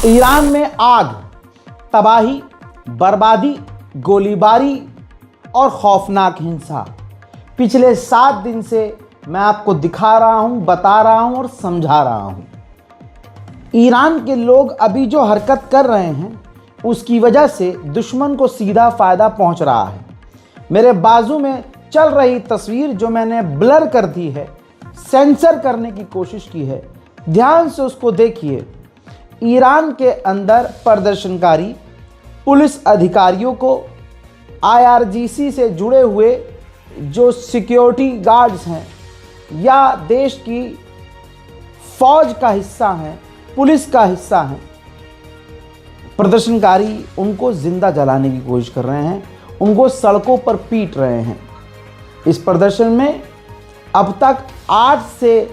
Iran में आग, तबाही, बर्बादी, गोलीबारी और खौफनाक हिंसा। पिछले 7 दिन से मैं आपको दिखा रहा हूं, बता रहा हूं और समझा रहा हूं। ईरान के लोग अभी जो हरकत कर रहे हैं उसकी वजह से दुश्मन को सीधा फायदा पहुंच रहा है। मेरे बाजू में चल रही तस्वीर जो मैंने ब्लर कर दी है, सेंसर करने की कोशिश की है, ध्यान से उसको देखिए। ईरान के अंदर प्रदर्शनकारी पुलिस अधिकारियों को, IRGC से जुड़े हुए जो सिक्योरिटी गार्ड्स हैं या देश की फौज का हिस्सा हैं, पुलिस का हिस्सा हैं, प्रदर्शनकारी उनको जिंदा जलाने की कोशिश कर रहे हैं, उनको सड़कों पर पीट रहे हैं। इस प्रदर्शन में अब तक 8 से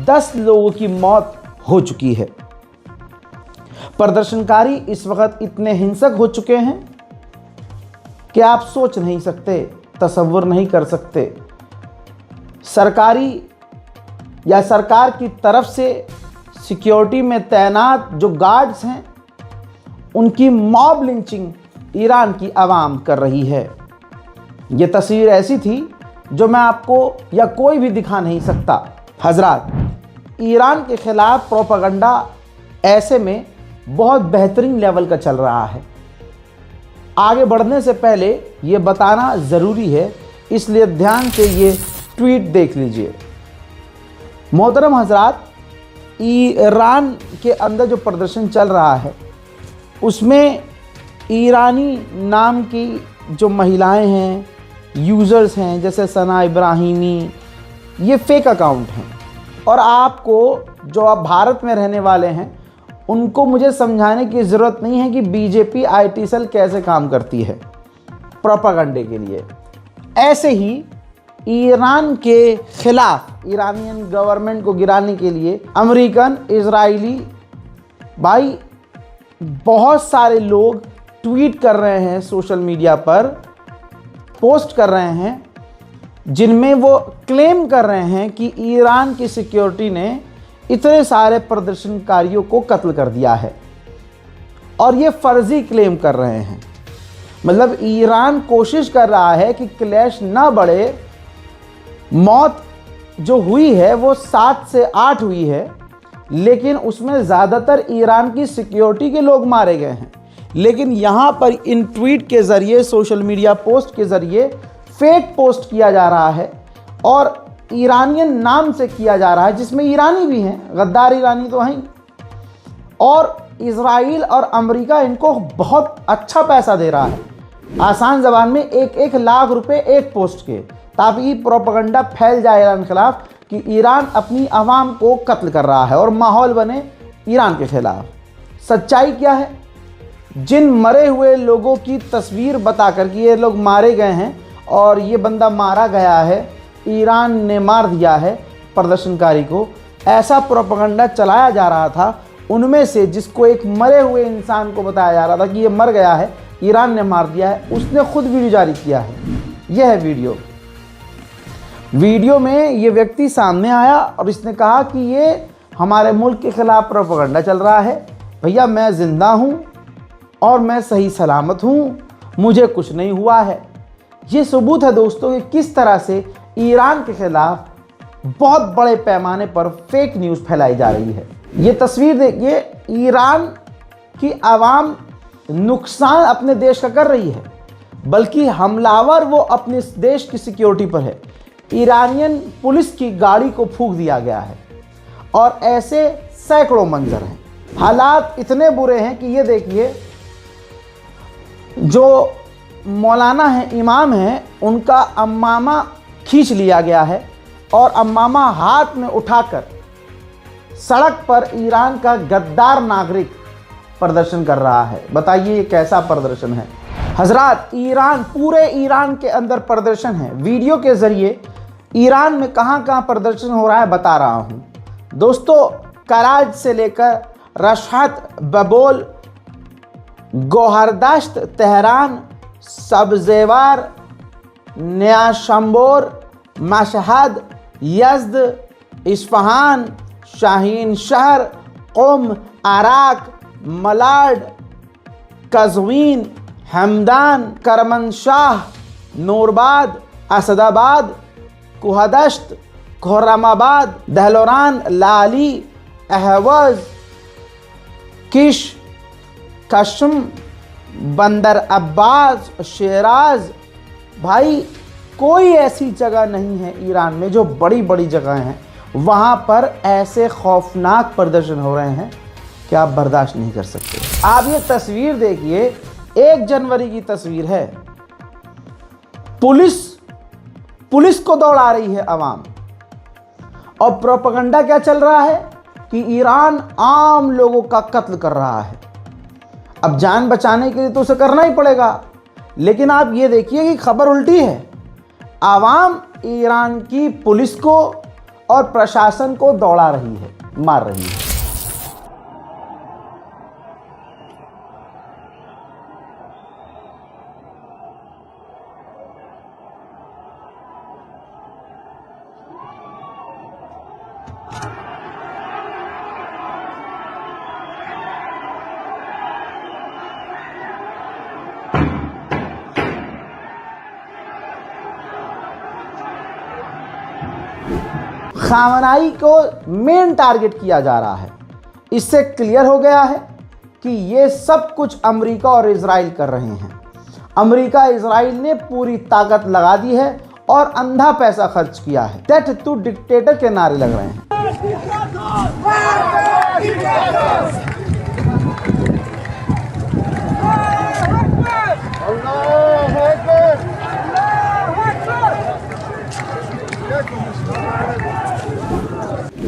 10 लोगों की मौत हो चुकी है। प्रदर्शनकारी इस वक्त इतने हिंसक हो चुके हैं कि आप सोच नहीं सकते, तसव्वुर नहीं कर सकते। सरकारी या सरकार की तरफ से सिक्योरिटी में तैनात जो गार्ड्स हैं उनकी मॉब लिंचिंग ईरान की आवाम कर रही है। ये तस्वीर ऐसी थी जो मैं आपको या कोई भी दिखा नहीं सकता। हजरात, ईरान के खिलाफ प्रोपेगेंडा ऐसे में बहुत बेहतरीन लेवल का चल रहा है। आगे बढ़ने से पहले ये बताना ज़रूरी है, इसलिए ध्यान से ये ट्वीट देख लीजिए। मोहतरम हजरात, ईरान के अंदर जो प्रदर्शन चल रहा है उसमें ईरानी नाम की जो महिलाएं हैं, यूज़र्स हैं, जैसे सना इब्राहिमी, ये फेक अकाउंट हैं। और आपको जो आप भारत में रहने वाले हैं उनको मुझे समझाने की ज़रूरत नहीं है कि बीजेपी IT सेल कैसे काम करती है प्रोपेगेंडे के लिए। ऐसे ही ईरान के खिलाफ, ईरानियन गवर्नमेंट को गिराने के लिए अमेरिकन, इजरायली भाई बहुत सारे लोग ट्वीट कर रहे हैं, सोशल मीडिया पर पोस्ट कर रहे हैं, जिनमें वो क्लेम कर रहे हैं कि ईरान की सिक्योरिटी ने इतने सारे प्रदर्शनकारियों को कत्ल कर दिया है। और ये फर्जी क्लेम कर रहे हैं। मतलब ईरान कोशिश कर रहा है कि क्लैश ना बढ़े। मौत जो हुई है वो 7 से 8 हुई है, लेकिन उसमें ज़्यादातर ईरान की सिक्योरिटी के लोग मारे गए हैं। लेकिन यहाँ पर इन ट्वीट के ज़रिए, सोशल मीडिया पोस्ट के ज़रिए फेक पोस्ट किया जा रहा है और ईरानियन नाम से किया जा रहा है, जिसमें ईरानी भी हैं, गद्दार ईरानी तो हैं। और इजराइल और अमेरिका इनको बहुत अच्छा पैसा दे रहा है, आसान ज़बान में 1-1 लाख रुपए एक पोस्ट के, ताकि प्रोपेगेंडा फैल जाए ईरान के खिलाफ कि ईरान अपनी आवाम को कत्ल कर रहा है और माहौल बने ईरान के खिलाफ। सच्चाई क्या है? जिन मरे हुए लोगों की तस्वीर बताकर कि ये लोग मारे गए हैं और ये बंदा मारा गया है, ईरान ने मार दिया है प्रदर्शनकारी को, ऐसा प्रोपेगेंडा चलाया जा रहा था। उनमें से जिसको एक मरे हुए इंसान को बताया जा रहा था कि ये मर गया है, ईरान ने मार दिया है, उसने खुद वीडियो जारी किया है। यह है वीडियो में ये व्यक्ति सामने आया और इसने कहा कि ये हमारे मुल्क के खिलाफ प्रोपेगेंडा चल रहा है। भैया, मैं ज़िंदा हूँ और मैं सही सलामत हूँ, मुझे कुछ नहीं हुआ है। ये सबूत है दोस्तों कि किस तरह से ईरान के खिलाफ बहुत बड़े पैमाने पर फेक न्यूज़ फैलाई जा रही है। ये तस्वीर देखिए, ईरान की आवाम नुकसान अपने देश का कर रही है, बल्कि हमलावर वो अपने देश की सिक्योरिटी पर है। ईरानियन पुलिस की गाड़ी को फूंक दिया गया है और ऐसे सैकड़ों मंजर हैं। हालात इतने बुरे हैं कि ये देखिए, जो मौलाना हैं, इमाम हैं, उनका अम्मामा खींच लिया गया है और अम्मामा हाथ में उठाकर सड़क पर ईरान का गद्दार नागरिक प्रदर्शन कर रहा है। बताइए ये कैसा प्रदर्शन है? हजरात, ईरान, पूरे ईरान के अंदर प्रदर्शन है। वीडियो के ज़रिए ईरान में कहाँ कहाँ प्रदर्शन हो रहा है बता रहा हूँ दोस्तों। कराज से लेकर रशहत, बबोल, गोहरदश्त, तेहरान, सब्जेवार, नया शंबोर, मशहद, यज़्द, इस्फहान, शाहीन शहर, क़ुम, अराक, मलाड, कज़वीन, हमदान, करमनशाह, नूरबाद, असदाबाद, कुहदश्त, खुर्रमाबाद, दहलोरान, लाली, अहवज़, किश, कशम, बंदर अब्बास, शेराज। भाई कोई ऐसी जगह नहीं है ईरान में, जो बड़ी बड़ी जगह हैं, वहाँ पर ऐसे खौफनाक प्रदर्शन हो रहे हैं कि आप बर्दाश्त नहीं कर सकते। आप ये तस्वीर देखिए, 1 जनवरी की तस्वीर है। पुलिस को दौड़ा रही है अवाम, और प्रोपेगेंडा क्या चल रहा है कि ईरान आम लोगों का कत्ल कर रहा है। अब जान बचाने के लिए तो उसे करना ही पड़ेगा, लेकिन आप ये देखिए कि खबर उल्टी है। आवाम ईरान की पुलिस को और प्रशासन को दौड़ा रही है, मार रही है। खामनाई को मेन टारगेट किया जा रहा है। इससे क्लियर हो गया है कि ये सब कुछ अमेरिका और इजराइल कर रहे हैं। अमेरिका इजराइल ने पूरी ताकत लगा दी है और अंधा पैसा खर्च किया है। डेथ टू डिक्टेटर के नारे लग रहे हैं।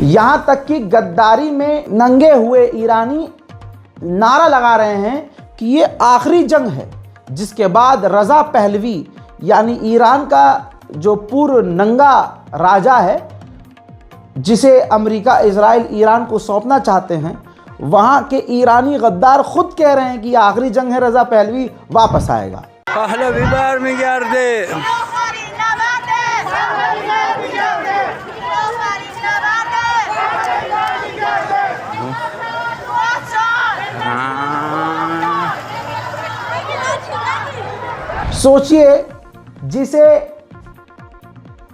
यहां तक कि गद्दारी में नंगे हुए ईरानी नारा लगा रहे हैं कि ये आखिरी जंग है, जिसके बाद रजा पहलवी यानी ईरान का जो पूर्व नंगा राजा है, जिसे अमेरिका इजराइल ईरान को सौंपना चाहते हैं, वहां के ईरानी गद्दार खुद कह रहे हैं कि ये आखिरी जंग है, रजा पहलवी वापस आएगा। सोचिए, जिसे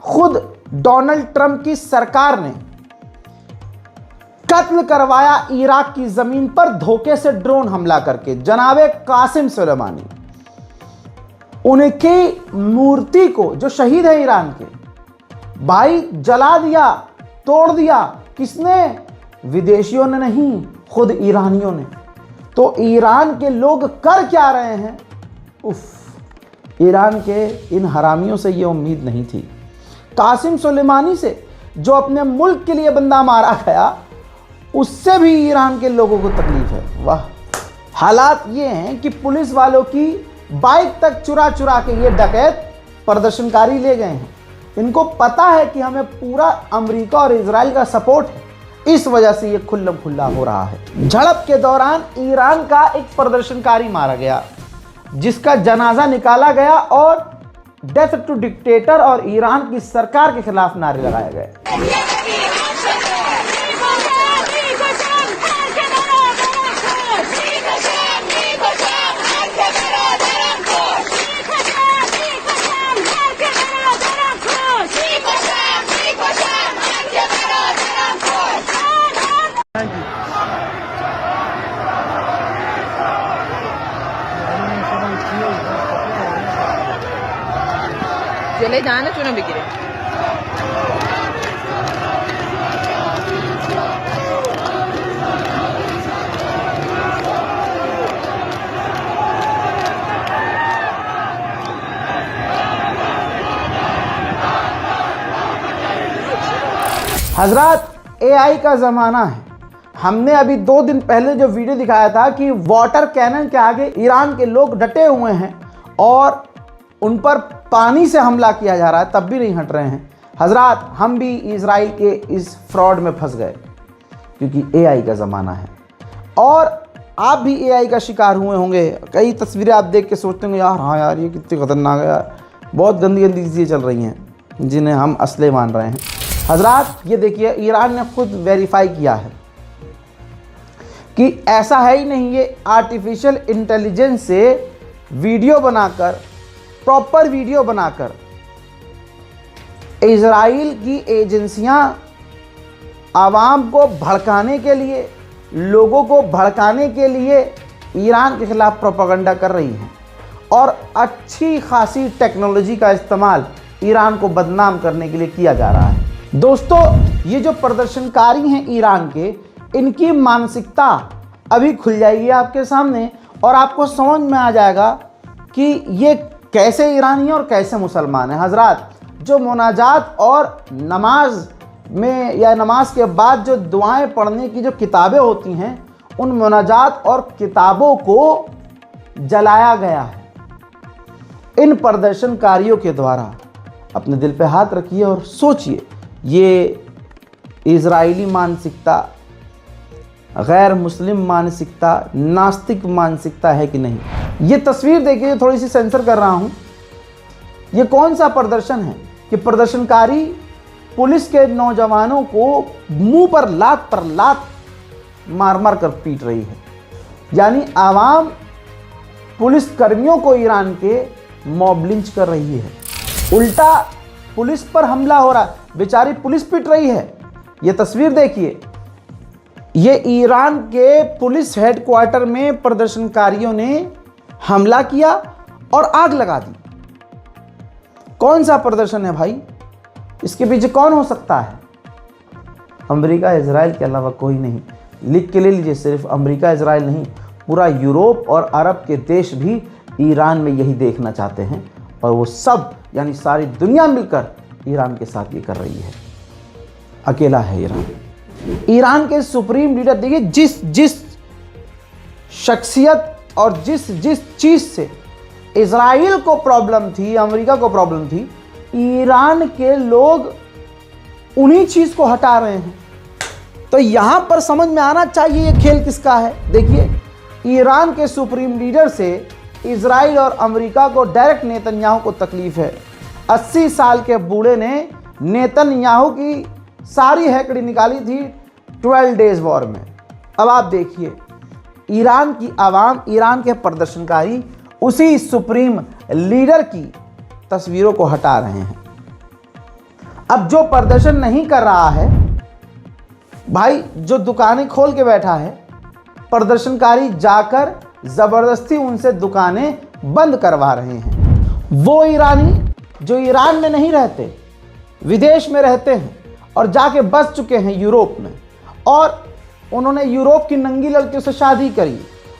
खुद डोनाल्ड ट्रंप की सरकार ने कत्ल करवाया इराक की जमीन पर धोखे से ड्रोन हमला करके, जनाबे कासिम सुलेमानी, उनकी मूर्ति को, जो शहीद है ईरान के, भाई जला दिया, तोड़ दिया। किसने? विदेशियों ने नहीं, खुद ईरानियों ने। तो ईरान के लोग कर क्या रहे हैं? उफ, ईरान के इन हरामियों से ये उम्मीद नहीं थी। कासिम सुलेमानी से, जो अपने मुल्क के लिए बंदा मारा गया, उससे भी ईरान के लोगों को तकलीफ है। वाह, हालात ये हैं कि पुलिस वालों की बाइक तक चुरा चुरा के ये डकैत प्रदर्शनकारी ले गए हैं। इनको पता है कि हमें पूरा अमेरिका और इजराइल का सपोर्ट है, इस वजह से ये खुल्लम खुल्ला हो रहा है। झड़प के दौरान ईरान का एक प्रदर्शनकारी मारा गया, जिसका जनाजा निकाला गया और डेथ टू डिक्टेटर और ईरान की सरकार के खिलाफ नारे लगाए गए। चले जाना चुना बिक्री। हजरात, एआई का ज़माना है। हमने अभी 2 दिन पहले जो वीडियो दिखाया था कि वाटर कैनन के आगे ईरान के लोग डटे हुए हैं और उन पर पानी से हमला किया जा रहा है, तब भी नहीं हट रहे हैं। हजरात, हम भी इजराइल के इस फ्रॉड में फंस गए, क्योंकि एआई का ज़माना है और आप भी एआई का शिकार हुए होंगे। कई तस्वीरें आप देख के सोचते होंगे, यार हाँ यार, ये कितनी ख़तरनाक है यार, बहुत गंदी गंदी चीज़ें चल रही हैं जिन्हें हम असले मान रहे हैं। हजरात, ये देखिए, ईरान ने खुद वेरीफाई किया है कि ऐसा है ही नहीं, ये आर्टिफिशियल इंटेलिजेंस से वीडियो बनाकर, प्रॉपर वीडियो बनाकर इजराइल की एजेंसियां आवाम को भड़काने के लिए, लोगों को भड़काने के लिए ईरान के खिलाफ प्रोपेगेंडा कर रही हैं और अच्छी खासी टेक्नोलॉजी का इस्तेमाल ईरान को बदनाम करने के लिए किया जा रहा है। दोस्तों, ये जो प्रदर्शनकारी हैं ईरान के, इनकी मानसिकता अभी खुल जाएगी आपके सामने और आपको समझ में आ जाएगा कि ये कैसे ईरानी हैं और कैसे मुसलमान हैं। हजरात, जो मुनाजात और नमाज में या नमाज के बाद जो दुआएं पढ़ने की जो किताबें होती हैं, उन मुनाजात और किताबों को जलाया गया है इन प्रदर्शनकारियों के द्वारा। अपने दिल पे हाथ रखिए और सोचिए, ये इजरायली मानसिकता, गैर मुस्लिम मानसिकता, नास्तिक मानसिकता है कि नहीं। ये तस्वीर देखिए, थोड़ी सी सेंसर कर रहा हूँ। ये कौन सा प्रदर्शन है कि प्रदर्शनकारी पुलिस के नौजवानों को मुंह पर लात मार मार कर पीट रही है। यानी आवाम पुलिस कर्मियों को ईरान के मॉब लिंच कर रही है। उल्टा पुलिस पर हमला हो रहा है, बेचारी पुलिस पीट रही है। ये तस्वीर देखिए, ये ईरान के पुलिस हेडक्वार्टर में प्रदर्शनकारियों ने हमला किया और आग लगा दी। कौन सा प्रदर्शन है भाई? इसके पीछे कौन हो सकता है? अमेरिका इजराइल के अलावा कोई नहीं। लिख के ले लीजिए, सिर्फ अमेरिका इजराइल नहीं, पूरा यूरोप और अरब के देश भी ईरान में यही देखना चाहते हैं और वो सब, यानी सारी दुनिया मिलकर ईरान के साथ ये कर रही है। अकेला है ईरान। ईरान के सुप्रीम लीडर देखिए, जिस शख्सियत और जिस चीज़ से इजराइल को प्रॉब्लम थी, अमेरिका को प्रॉब्लम थी, ईरान के लोग उन्हीं चीज़ को हटा रहे हैं। तो यहाँ पर समझ में आना चाहिए ये खेल किसका है। देखिए, ईरान के सुप्रीम लीडर से इजराइल और अमेरिका को डायरेक्ट नेतन्याहू को तकलीफ है। 80 साल के बूढ़े ने नेतन्याहू की सारी हैकड़ी निकाली थी 12 डेज वॉर में। अब आप देखिए, ईरान की आवाम, ईरान के प्रदर्शनकारी उसी सुप्रीम लीडर की तस्वीरों को हटा रहे हैं। अब जो प्रदर्शन नहीं कर रहा है भाई, जो दुकानें खोल के बैठा है, प्रदर्शनकारी जाकर जबरदस्ती उनसे दुकानें बंद करवा रहे हैं। वो ईरानी जो ईरान में नहीं रहते, विदेश में रहते हैं और जाके बस चुके हैं यूरोप में, और उन्होंने यूरोप की नंगी लड़कियों से शादी करी।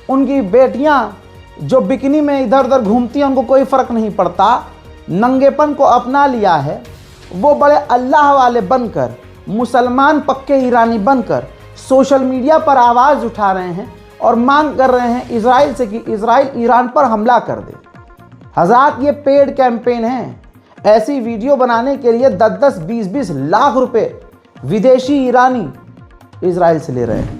उनकी बेटियां जो बिकनी में इधर उधर घूमती हैं, उनको कोई फ़र्क नहीं पड़ता, नंगेपन को अपना लिया है। वो बड़े अल्लाह वाले बनकर, मुसलमान पक्के ईरानी बनकर सोशल मीडिया पर आवाज़ उठा रहे हैं और मांग कर रहे हैं इजराइल से कि इजराइल ईरान पर हमला कर दे। हज़रात, ये पेड कैंपेन है। ऐसी वीडियो बनाने के लिए 10-10, 20-20 लाख रुपए विदेशी ईरानी इजराइल से ले रहे हैं।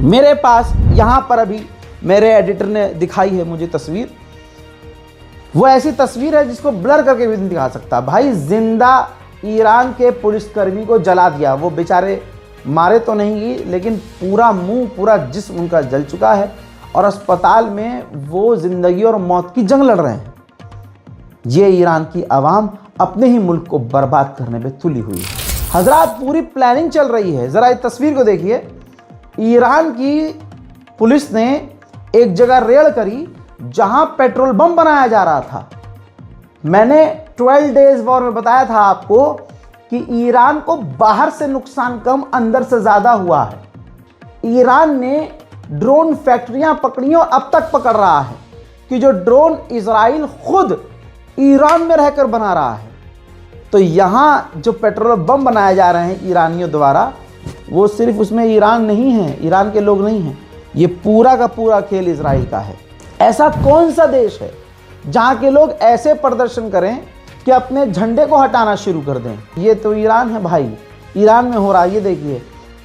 मेरे पास यहाँ पर अभी मेरे एडिटर ने दिखाई है मुझे तस्वीर। वो ऐसी तस्वीर है जिसको ब्लर करके भी नहीं दिखा सकता। भाई, जिंदा ईरान के पुलिसकर्मी को जला दिया। वो बेचारे मारे तो नहीं, लेकिन पूरा मुंह, पूरा जिस्म उनका जल चुका है और अस्पताल में वो ज़िंदगी और मौत की जंग लड़ रहे हैं। ये ईरान की आवाम अपने ही मुल्क को बर्बाद करने पे तुली हुई है। हजरात, पूरी प्लानिंग चल रही है। ज़रा इस तस्वीर को देखिए। ईरान की पुलिस ने एक जगह रेड करी जहां पेट्रोल बम बनाया जा रहा था। मैंने 12 डेज वॉर में बताया था आपको कि ईरान को बाहर से नुकसान कम, अंदर से ज़्यादा हुआ है। ईरान ने ड्रोन फैक्ट्रियां पकड़ी और अब तक पकड़ रहा है कि जो ड्रोन इजराइल खुद ईरान में रहकर बना रहा है। तो यहाँ जो पेट्रोल बम बनाए जा रहे हैं ईरानियों द्वारा, वो सिर्फ उसमें ईरान नहीं है, ईरान के लोग नहीं हैं, ये पूरा का पूरा खेल इजराइल का है। ऐसा कौन सा देश है जहां के लोग ऐसे प्रदर्शन करें कि अपने झंडे को हटाना शुरू कर दें? ये तो ईरान है भाई। ईरान में हो रहा है, ये देखिए।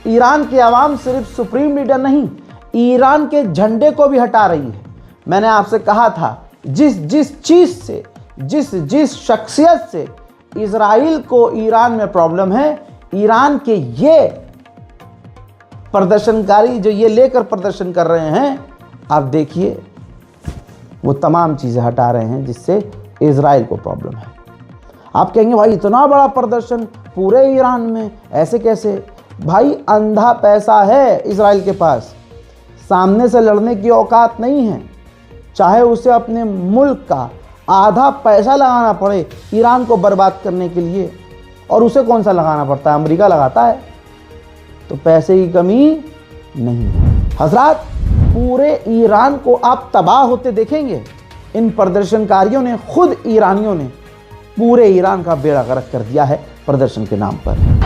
ईरान की आवाम सिर्फ सुप्रीम लीडर नहीं, ईरान के झंडे को भी हटा रही है। मैंने आपसे कहा था, जिस चीज से, जिस शख्सियत से इजराइल को ईरान में प्रॉब्लम है, ईरान के ये प्रदर्शनकारी जो ये लेकर प्रदर्शन कर रहे हैं, आप देखिए वो तमाम चीज़ें हटा रहे हैं जिससे इजराइल को प्रॉब्लम है। आप कहेंगे भाई इतना बड़ा प्रदर्शन पूरे ईरान में, ऐसे कैसे? भाई अंधा पैसा है इजराइल के पास, सामने से लड़ने की औकात नहीं है। चाहे उसे अपने मुल्क का आधा पैसा लगाना पड़े ईरान को बर्बाद करने के लिए, और उसे कौन सा लगाना पड़ता है? अमेरिका लगाता है। तो पैसे की कमी नहीं है। हजरात, पूरे ईरान को आप तबाह होते देखेंगे। इन प्रदर्शनकारियों ने, खुद ईरानियों ने पूरे ईरान का बेड़ा गर्क कर दिया है प्रदर्शन के नाम पर।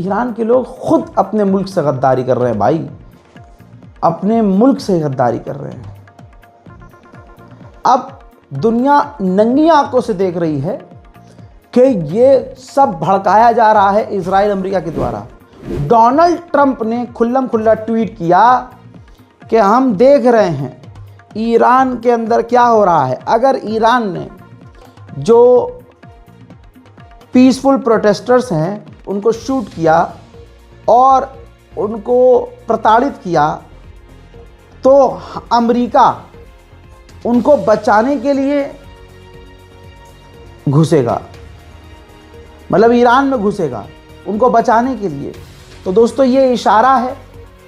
ईरान के लोग खुद अपने मुल्क से गद्दारी कर रहे हैं भाई, अपने मुल्क से गद्दारी कर रहे हैं। अब दुनिया नंगी आंखों से देख रही है कि ये सब भड़काया जा रहा है इजराइल अमेरिका के द्वारा। डोनाल्ड ट्रंप ने खुल्लम खुल्ला ट्वीट किया कि हम देख रहे हैं ईरान के अंदर क्या हो रहा है। अगर ईरान ने जो पीसफुल प्रोटेस्टर्स हैं उनको शूट किया और उनको प्रताड़ित किया, तो अमेरिका उनको बचाने के लिए घुसेगा, मतलब ईरान में घुसेगा उनको बचाने के लिए। तो दोस्तों, ये इशारा है,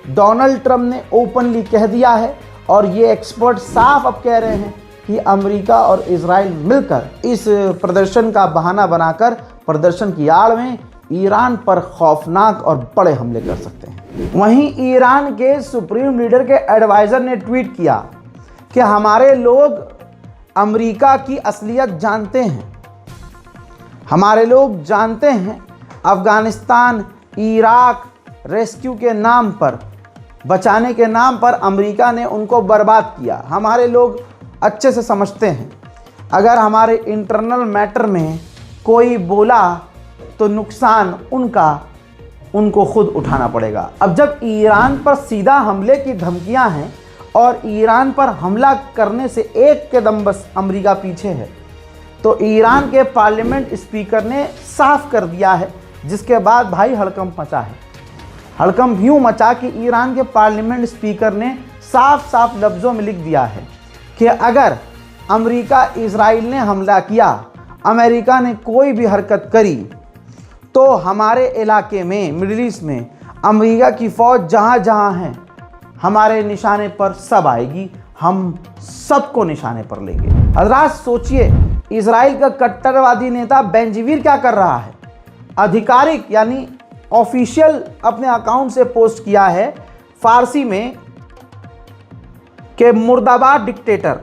डोनाल्ड ट्रंप ने ओपनली कह दिया है, और ये एक्सपर्ट साफ अब कह रहे हैं कि अमेरिका और इजराइल मिलकर इस प्रदर्शन का बहाना बनाकर प्रदर्शन की आड़ में ईरान पर खौफनाक और बड़े हमले कर सकते हैं। वहीं ईरान के सुप्रीम लीडर के एडवाइज़र ने ट्वीट किया कि हमारे लोग अमेरिका की असलियत जानते हैं, हमारे लोग जानते हैं अफ़गानिस्तान, इराक रेस्क्यू के नाम पर, बचाने के नाम पर अमेरिका ने उनको बर्बाद किया। हमारे लोग अच्छे से समझते हैं, अगर हमारे इंटरनल मैटर में कोई बोला तो नुकसान उनको खुद उठाना पड़ेगा। अब जब ईरान पर सीधा हमले की धमकियां हैं और ईरान पर हमला करने से एक कदम बस अमेरिका पीछे है, तो ईरान के पार्लियामेंट स्पीकर ने साफ कर दिया है, जिसके बाद भाई हड़कंप मचा है। हड़कंप यूँ मचा कि ईरान के पार्लियामेंट स्पीकर ने साफ साफ लफ्ज़ों में लिख दिया है कि अगर अमेरिका इजराइल ने हमला किया, अमेरिका ने कोई भी हरकत करी, तो हमारे इलाके में, मिडिल ईस्ट में अमेरिका की फ़ौज जहाँ जहाँ है हमारे निशाने पर सब आएगी, हम सबको निशाने पर लेंगे। हज़रात सोचिए, इजराइल का कट्टरवादी नेता बेंजीवीर क्या कर रहा है? आधिकारिक यानी ऑफिशियल अपने अकाउंट से पोस्ट किया है फारसी में कि मुर्दाबाद dictator,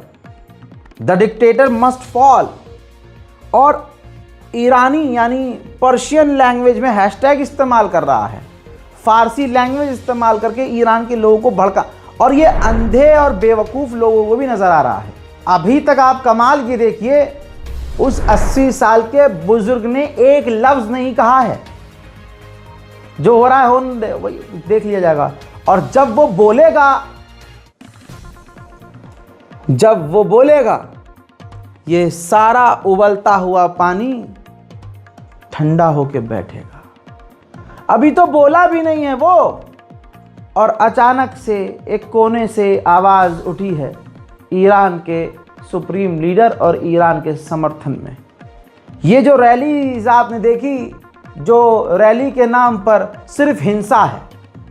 the dictator must fall, और ईरानी यानी पर्शियन लैंग्वेज में हैशटैग इस्तेमाल कर रहा है, फारसी लैंग्वेज इस्तेमाल करके ईरान के लोगों को भड़का, और ये अंधे और बेवकूफ़ लोगों को भी नज़र आ रहा है। अभी तक आप कमाल की देखिए, उस 80 साल के बुजुर्ग ने एक लफ्ज़ नहीं कहा है। जो हो रहा है होने वही देख लिया जाएगा, और जब वो बोलेगा ये सारा उबलता हुआ पानी ठंडा होके बैठेगा। अभी तो बोला भी नहीं है वो, और अचानक से एक कोने से आवाज़ उठी है ईरान के सुप्रीम लीडर और ईरान के समर्थन में। ये जो रैलीज आपने देखी, जो रैली के नाम पर सिर्फ हिंसा है,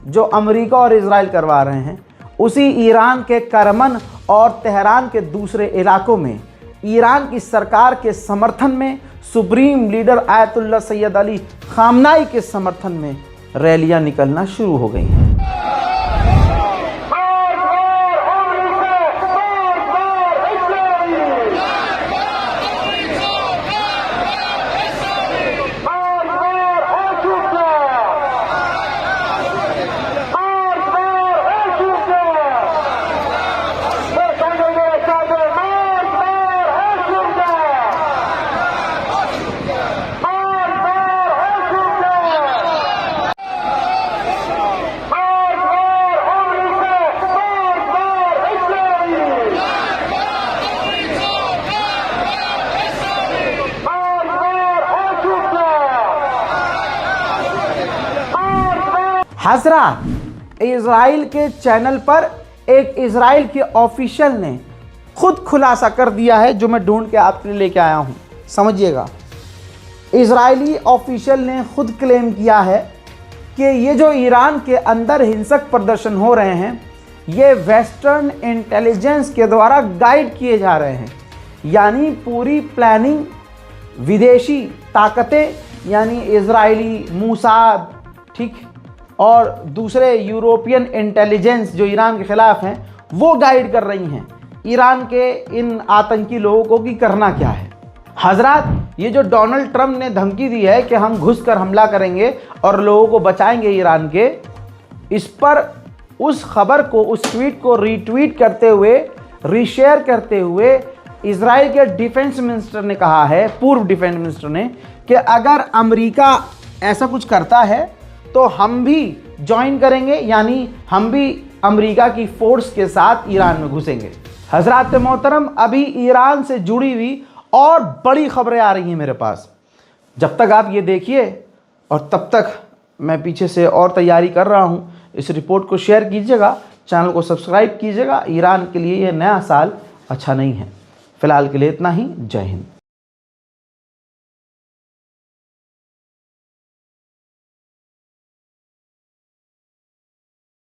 जो अमेरिका और इजराइल करवा रहे हैं, उसी ईरान के करमन और तेहरान के दूसरे इलाकों में ईरान की सरकार के समर्थन में, supreme leader Ayatollah Syed Ali खामनाई के समर्थन में रैलियां निकलना शुरू हो गई हैं। हज़रात, इजराइल के चैनल पर एक इजराइल के ऑफिशियल ने खुद खुलासा कर दिया है, जो मैं ढूंढ के आपके लिए लेके आया हूं। समझिएगा, इजरायली ऑफिशियल ने खुद क्लेम किया है कि ये जो ईरान के अंदर हिंसक प्रदर्शन हो रहे हैं, ये वेस्टर्न इंटेलिजेंस के द्वारा गाइड किए जा रहे हैं। यानी पूरी प्लानिंग विदेशी ताकतें यानी इजरायली मूसाद, ठीक, और दूसरे यूरोपियन इंटेलिजेंस जो ईरान के ख़िलाफ़ हैं, वो गाइड कर रही हैं ईरान के इन आतंकी लोगों को कि करना क्या है। हजरात, ये जो डोनाल्ड ट्रंप ने धमकी दी है कि हम घुस कर हमला करेंगे और लोगों को बचाएंगे ईरान के, इस पर उस खबर को, उस ट्वीट को रीट्वीट करते हुए, रीशेयर करते हुए इजराइल के डिफेंस मिनिस्टर ने कहा है, पूर्व डिफेंस मिनिस्टर ने, कि अगर अमेरिका ऐसा कुछ करता है तो हम भी ज्वाइन करेंगे, यानी हम भी अमेरिका की फोर्स के साथ ईरान में घुसेंगे। हजरात मोहतरम, अभी ईरान से जुड़ी हुई और बड़ी खबरें आ रही हैं मेरे पास। जब तक आप ये देखिए और तब तक मैं पीछे से और तैयारी कर रहा हूँ। इस रिपोर्ट को शेयर कीजिएगा, चैनल को सब्सक्राइब कीजिएगा। ईरान के लिए ये नया साल अच्छा नहीं है। फ़िलहाल के लिए इतना ही। जय हिंद।